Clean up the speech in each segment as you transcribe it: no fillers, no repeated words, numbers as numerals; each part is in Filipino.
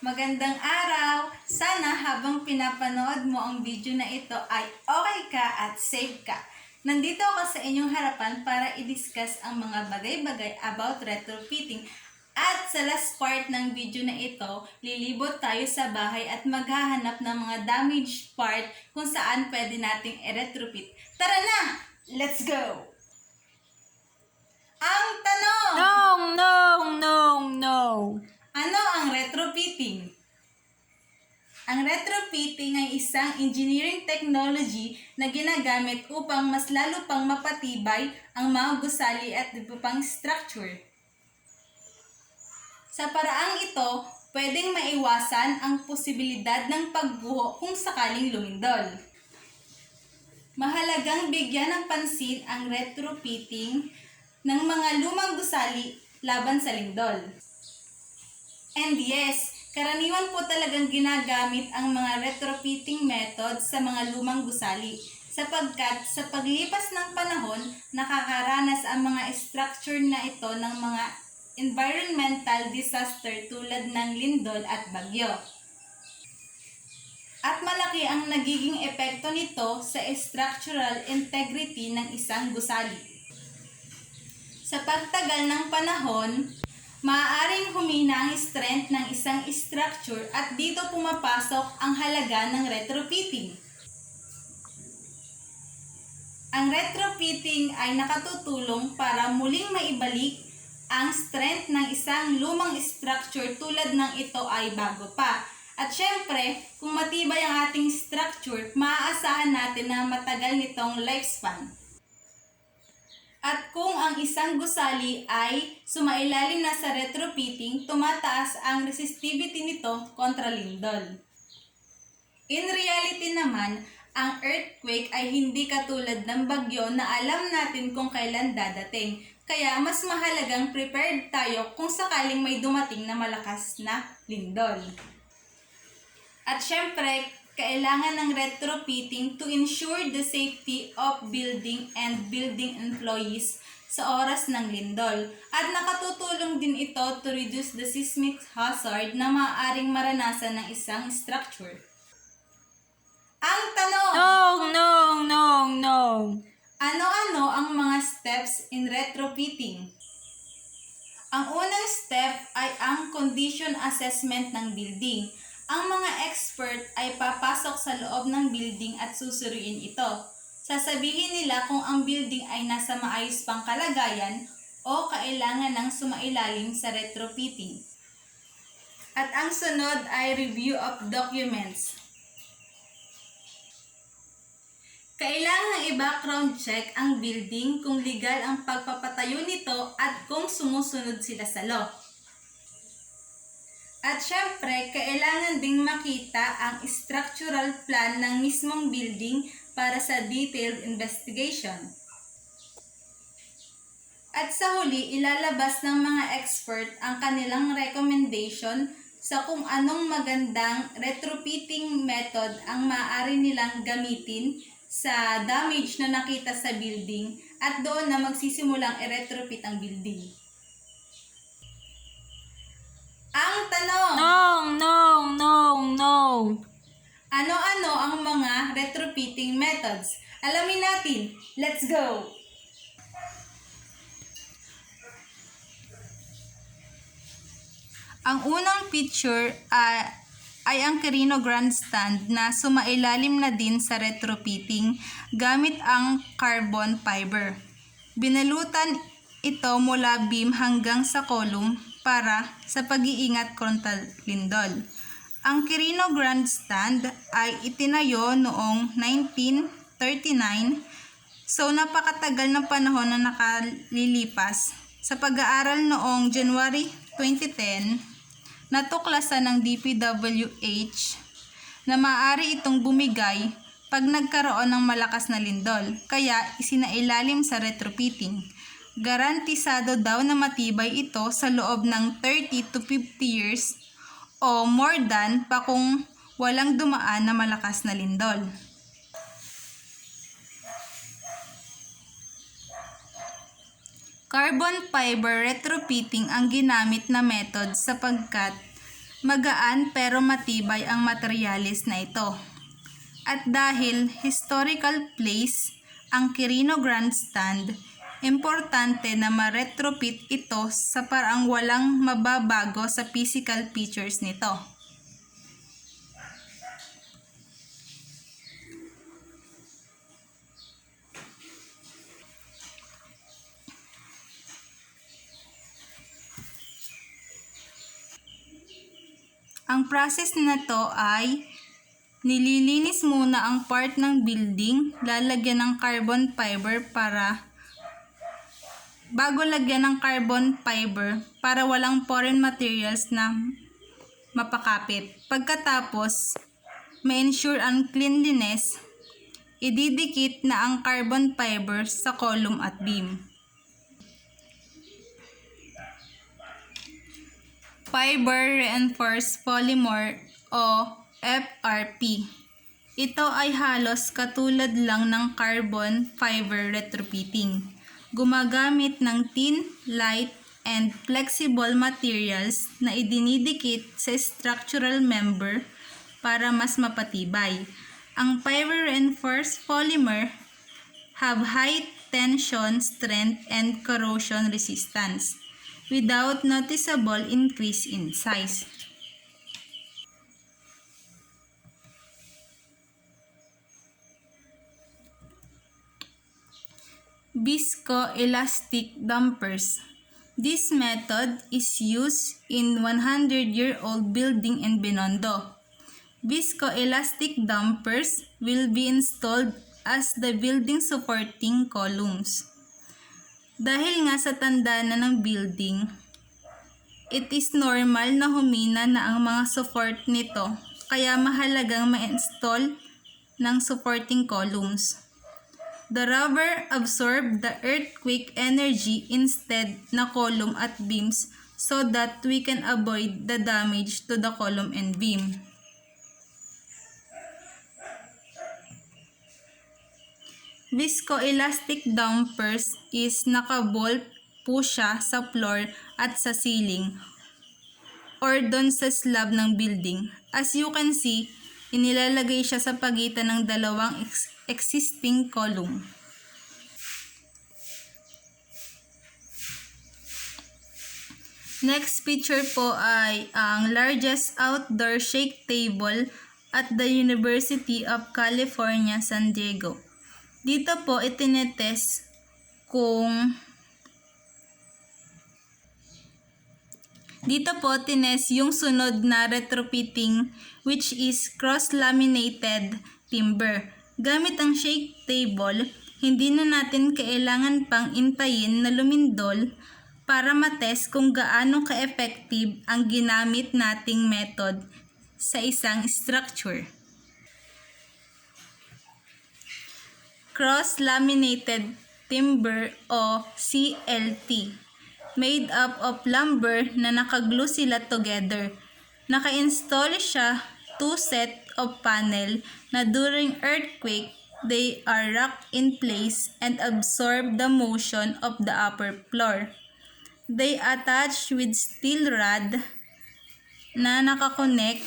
Magandang araw! Sana habang pinapanood mo ang video na ito ay okay ka at safe ka. Nandito ako sa inyong harapan para i-discuss ang mga bagay-bagay about retrofitting. At sa last part ng video na ito, lilibot tayo sa bahay at maghahanap ng mga damaged part kung saan pwede nating i-retrofit. Tara na! Let's go! Ang tanong! No. Ano ang retrofitting? Ang retrofitting ay isang engineering technology na ginagamit upang mas lalo pang mapatibay ang mga gusali at iba pang structure. Sa paraang ito, pwedeng maiwasan ang posibilidad ng pagguho kung sakaling lumindol. Mahalagang bigyan ng pansin ang retrofitting ng mga lumang gusali laban sa lindol. And yes, karaniwan po talagang ginagamit ang mga retrofitting method sa mga lumang gusali sapagkat sa paglipas ng panahon, nakakaranas ang mga structure na ito ng mga environmental disaster tulad ng lindol at bagyo. At malaki ang nagiging epekto nito sa structural integrity ng isang gusali. Sa pagtagal ng panahon, maaaring humina ang strength ng isang structure at dito pumapasok ang halaga ng retrofitting. Ang retrofitting ay nakatutulong para muling maibalik ang strength ng isang lumang structure tulad ng ito ay bago pa. At syempre, kung matibay ang ating structure, maaasahan natin na matagal nitong lifespan. At kung ang isang gusali ay sumailalim na sa retrofitting, tumataas ang resistivity nito kontra lindol. In reality naman, ang earthquake ay hindi katulad ng bagyo na alam natin kung kailan dadating. Kaya mas mahalagang prepared tayo kung sakaling may dumating na malakas na lindol. At syempre, kailangan ng retrofitting to ensure the safety of building and building employees sa oras ng lindol. At nakatutulong din ito to reduce the seismic hazard na maaaring maranasan ng isang structure. Ang tanong! No. Ano-ano ang mga steps in retrofitting? Ang unang step ay ang condition assessment ng building. Ang mga expert ay papasok sa loob ng building at susuriin ito. Sasabihin nila kung ang building ay nasa maayos pang kalagayan o kailangan ng sumailalim sa retrofitting. At ang sunod ay review of documents. Kailangang i-background check ang building kung legal ang pagpapatayo nito at kung sumusunod sila sa law. At syempre, kailangan ding makita ang structural plan ng mismong building para sa detailed investigation. At sa huli, ilalabas ng mga expert ang kanilang recommendation sa kung anong magandang retrofitting method ang maaari nilang gamitin sa damage na nakita sa building at doon na magsisimulang i-retrofit ang building. Ang tanong! No. Ano-ano ang mga retrofitting methods? Alamin natin. Let's go! Ang unang feature ay ang Carino Grandstand na sumailalim na din sa retrofitting gamit ang carbon fiber. Binalutan ito mula beam hanggang sa column para sa pag-iingat kontra lindol. Ang Carino Grandstand ay itinayo noong 1939, so napakatagal ng panahon na nakalilipas. Sa pag-aaral noong January 2010, natuklasan ng DPWH na maaari itong bumigay pag nagkaroon ng malakas na lindol, kaya isinailalim sa retrofitting. Garantisado daw na matibay ito sa loob ng 30 to 50 years o more than pa kung walang dumaan na malakas na lindol. Carbon fiber retrofitting ang ginamit na method sapagkat Magaan pero matibay ang materyales na ito. At dahil historical place ang Quirino Grandstand, importante na ma-retrofit ito sa paraang walang mababago sa physical features nito. Ang process na to ay nililinis muna ang part ng building, lalagyan ng carbon fiber para walang foreign materials na mapakapit. Pagkatapos, ma-ensure ang cleanliness, ididikit na ang carbon fiber sa column at beam. Fiber Reinforced Polymer o FRP. Ito ay halos katulad lang ng carbon fiber retrofitting. Gumagamit ng thin, light, and flexible materials na idinidikit sa structural member para mas mapatibay. Ang fiber reinforced polymer have high tension strength and corrosion resistance without noticeable increase in size. Viscoelastic dampers. This method is used in 100-year-old building in Binondo. Viscoelastic dampers will be installed as the building supporting columns. Dahil nga sa tanda na ng building, it is normal na humina na ang mga support nito, kaya mahalagang ma-install ng supporting columns. The rubber absorb the earthquake energy instead na column at beams so that we can avoid the damage to the column and beam. Viscoelastic dampers is nakabolt po siya sa floor at sa ceiling or doon sa slab ng building. As you can see, inilalagay siya sa pagitan ng dalawang existing column. Next picture po ay ang largest outdoor shake table at the University of California, San Diego. Dito po itinetest tinest yung sunod na retrofitting, which is cross-laminated timber. Gamit ang shake table, hindi na natin kailangan pang intayin na lumindol para matest kung gaano ka-effective ang ginamit nating method sa isang structure. Cross-laminated timber o CLT, made up of lumber na nakaglue sila together. Naka-install siya 2 set of panel na during earthquake, they are rocked in place and absorb the motion of the upper floor. They attach with steel rod na nakakonect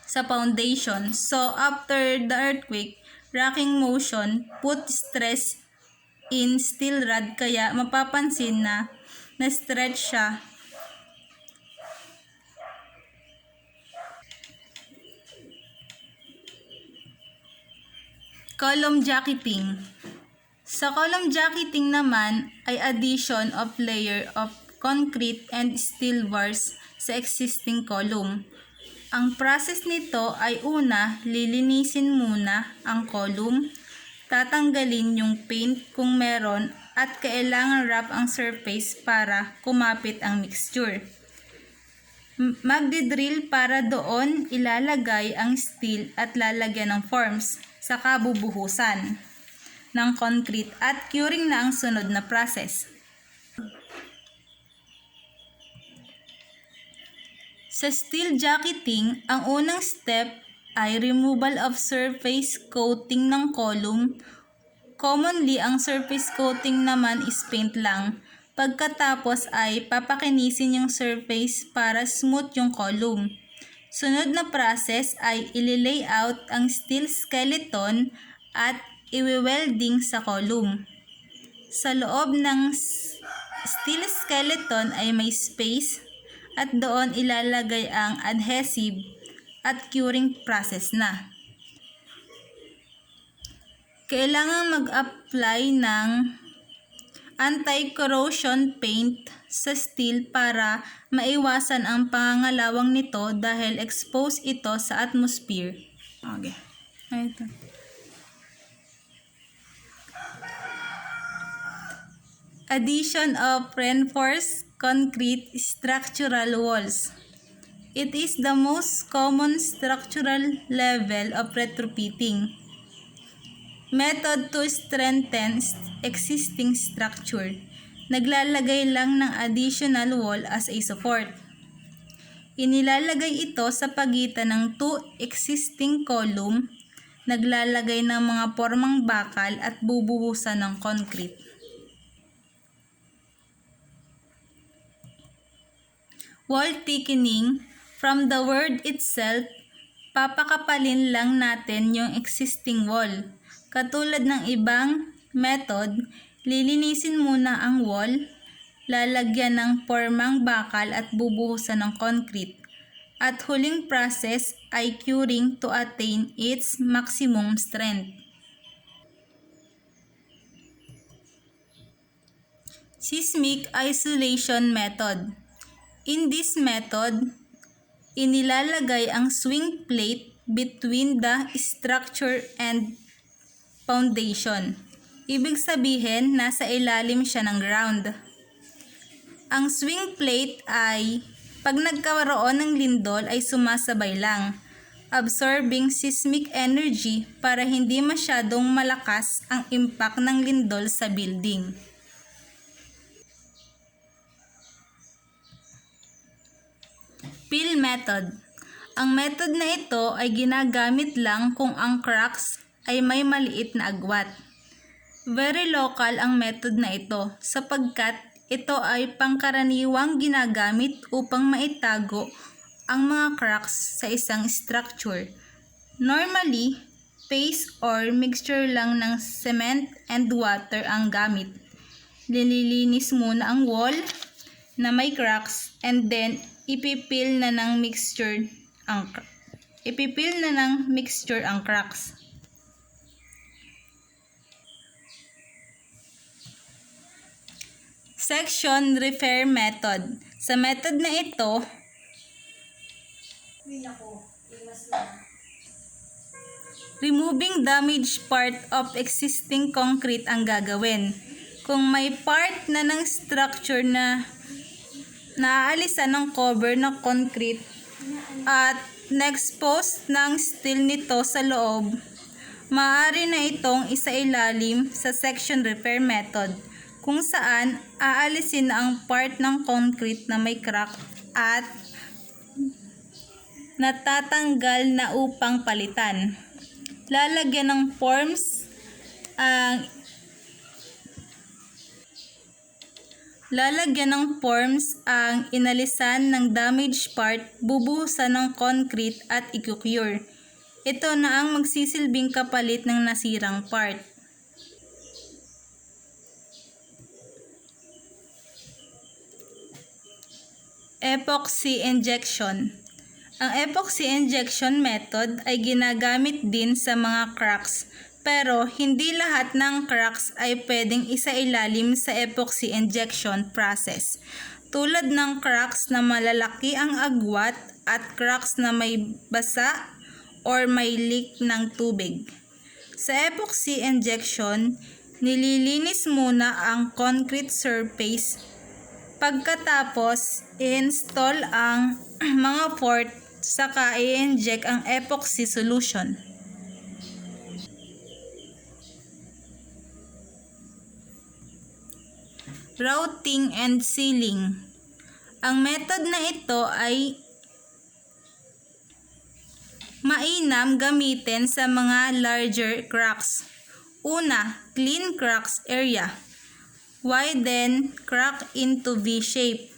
sa foundation. So after the earthquake, rocking motion put stress in steel rod, kaya mapapansin na na-stretch siya. Column jacketing. Sa column jacketing naman ay addition of layer of concrete and steel bars sa existing column. Ang process nito ay una, lilinisin muna ang column, tatanggalin yung paint kung meron at kailangan wrap ang surface para kumapit ang mixture. Magdidrill para doon ilalagay ang steel at lalagyan ng forms, saka bubuhusan ng concrete at curing na ang sunod na process. Sa steel jacketing, ang unang step ay removal of surface coating ng column. Commonly, ang surface coating naman is paint lang. Pagkatapos ay papakinisin yung surface para smooth yung column. Sunod na process ay i-layout ang steel skeleton at i-welding sa column. Sa loob ng steel skeleton ay may space at doon ilalagay ang adhesive at curing process na. Kailangan mag-apply ng anti-corrosion paint sa steel para maiwasan ang pangangalawang nito dahil exposed ito sa atmosphere. Okay. Ito. Addition of reinforced concrete structural walls. It is the most common structural level of retrofitting method to strengthen existing structure. Naglalagay lang ng additional wall as a support. Inilalagay ito sa pagitan ng two existing column, naglalagay ng mga formang bakal at bubuhusan ng concrete. Wall thickening, from the word itself, papakapalin lang natin yung existing wall. Katulad ng ibang method, lilinisin muna ang wall, lalagyan ng formang bakal at bubuhusan ng concrete. At huling process ay curing to attain its maximum strength. Seismic isolation method. In this method, inilalagay ang swing plate between the structure and foundation. Ibig sabihin, nasa ilalim siya ng ground. Ang swing plate ay, pag nagkaroon ng lindol ay sumasabay lang, absorbing seismic energy para hindi masyadong malakas ang impact ng lindol sa building. Fill method. Ang method na ito ay ginagamit lang kung ang cracks ay may maliit na agwat. Very local ang method na ito sapagkat ito ay pangkaraniwang ginagamit upang maitago ang mga cracks sa isang structure. Normally, paste or mixture lang ng cement and water ang gamit. Nililinis muna ang wall na may cracks and then ipipil na ng mixture ang cracks. Section repair method. Sa method na ito, removing damaged part of existing concrete ang gagawin. Kung may part na ng structure na naaalisan ng cover ng concrete at na-expose ng steel nito sa loob, maaari na itong isailalim sa section repair method kung saan aalisin na ang part ng concrete na may crack at natatanggal na upang palitan. Lalagyan ng forms ang inalisan ng damaged part, bubuhusan ng concrete at i-cure. Ito na ang magsisilbing kapalit ng nasirang part. Epoxy injection. Ang epoxy injection method ay ginagamit din sa mga cracks, pero hindi lahat ng cracks ay pwedeng isailalim sa epoxy injection process. Tulad ng cracks na malalaki ang agwat at cracks na may basa or may leak ng tubig. Sa epoxy injection, nililinis muna ang concrete surface. Pagkatapos, i-install ang mga port, saka i-inject ang epoxy solution. Routing and sealing. Ang method na ito ay mainam gamitin sa mga larger cracks. Una, clean cracks area. Widen crack into V-shape.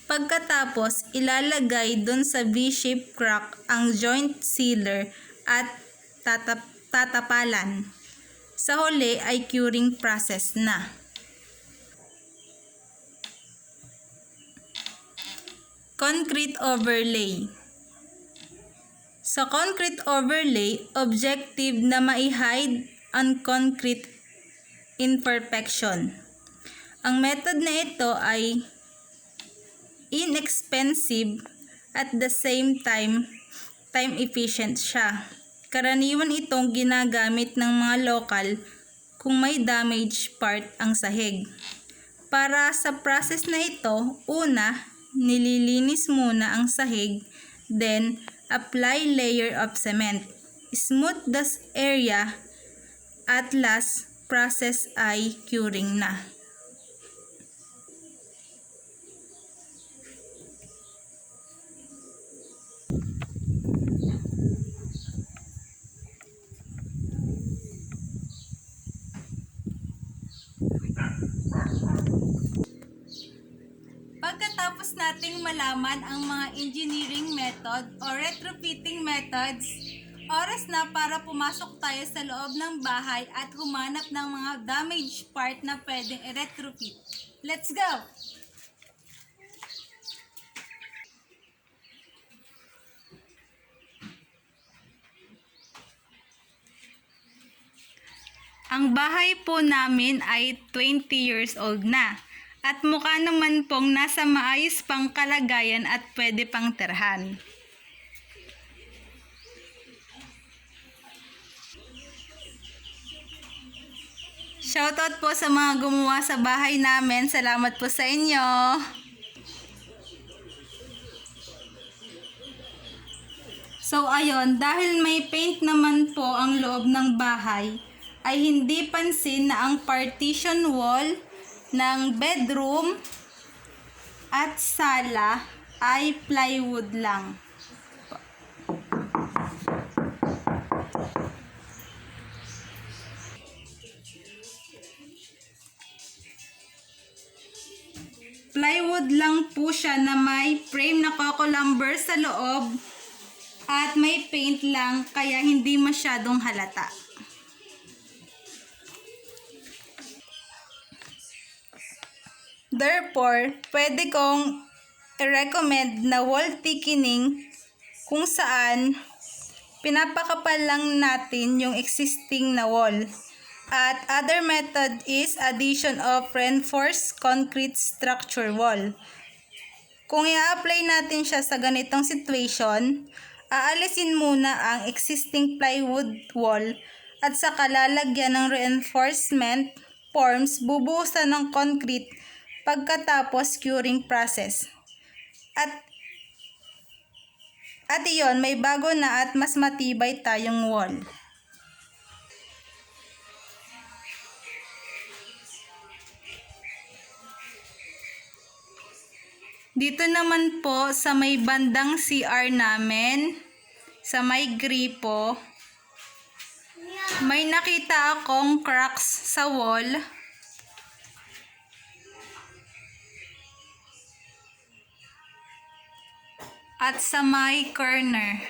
Pagkatapos, ilalagay dun sa V-shape crack ang joint sealer at tatapalan. Sa huli ay curing process na. Concrete overlay. Sa concrete overlay, objective na ma-hide ang concrete imperfection. Ang method na ito ay inexpensive at the same time efficient siya. Karaniwan itong ginagamit ng mga lokal kung may damaged part ang sahig. Para sa process na ito, una, nililinis muna ang sahig, then apply layer of cement. Smooth the area at last process ay curing na. Pagkatapos nating malaman ang mga engineering method o retrofitting methods, oras na para pumasok tayo sa loob ng bahay at humanap ng mga damaged part na pwedeng i-retrofit. Let's go! Ang bahay po namin ay 20 years old na. At mukha naman pong nasa maayos pang kalagayan at pwede pang tirhan. Shoutout po sa mga gumawa sa bahay namin. Salamat po sa inyo. So ayun, dahil may paint naman po ang loob ng bahay, ay hindi pansin na ang partition wall ng bedroom at sala ay plywood lang. Plywood lang po siya na may frame na coco lumber sa loob at may paint lang kaya hindi masyadong halata. Therefore, pwede kong i-recommend na wall thickening kung saan pinapakapal lang natin yung existing na wall. At other method is addition of reinforced concrete structure wall. Kung i-apply natin siya sa ganitong situation, aalisin muna ang existing plywood wall at saka lalagyan ng reinforcement forms, bubuhusan ng concrete pagkatapos curing process. At iyon, may bago na at mas matibay tayong wall. Dito naman po sa may bandang CR namin, sa may gripo, may nakita akong cracks sa wall. At sa may corner.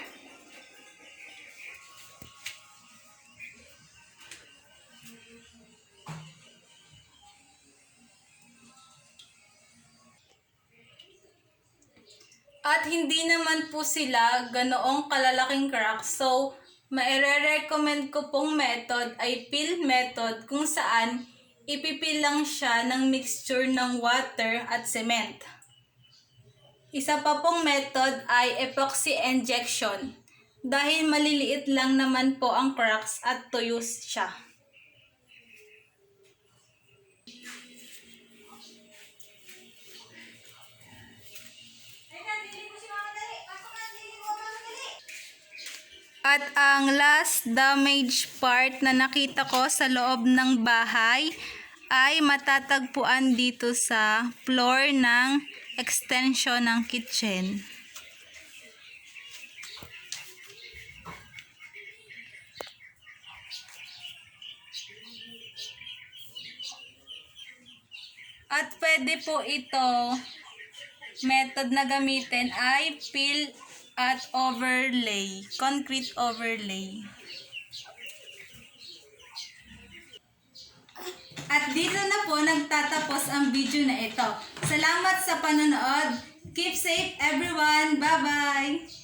At hindi naman po sila ganoong kalalaking cracks. So, maire-recommend ko pong method ay peel method kung saan ipipil lang siya ng mixture ng water at cement. Isa pa pong method ay epoxy injection dahil maliliit lang naman po ang cracks at tuyos siya. At ang last damage part na nakita ko sa loob ng bahay ay matatagpuan dito sa floor ng extension ng kitchen. At pwede po ito, method na gamitin ay fill at overlay, concrete overlay. At dito na po nagtatapos ang video na ito. Salamat sa panonood. Keep safe everyone. Bye-bye!